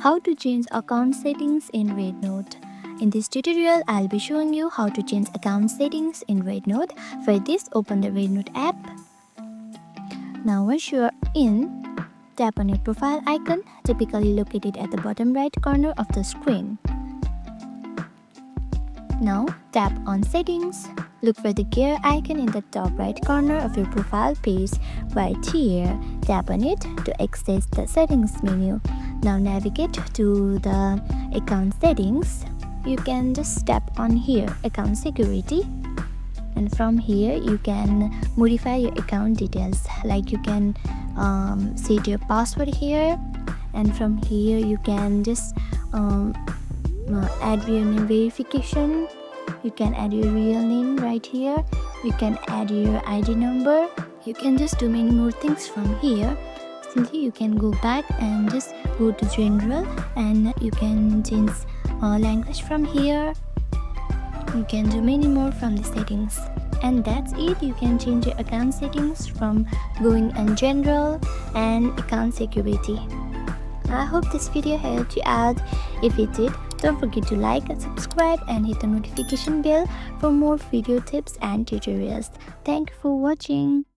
How to change account settings in Rednote. In this tutorial, I'll be showing you how to change account settings in Rednote. For this, open the Rednote app. Now once you are in, tap on your profile icon, typically located at the bottom right corner of the screen. Now tap on Settings. Look for the gear icon in the top right corner of your profile page right here. Tap on it to access the settings menu. Now navigate to the account settings. You can just tap on here, account security. And from here you can modify your account details, like you can set your password here, and from here you can just add your name verification. You can add your real name right here. You can add your ID number. You can just do many more things from here. Simply you can go back and just go to general, and you can change language from here. You can do many more from the settings, and that's it. You can change your account settings from going on general and account security. I hope this video helped you out. If it did, don't forget to like and subscribe and hit the notification bell for more video tips and tutorials. Thank you for watching.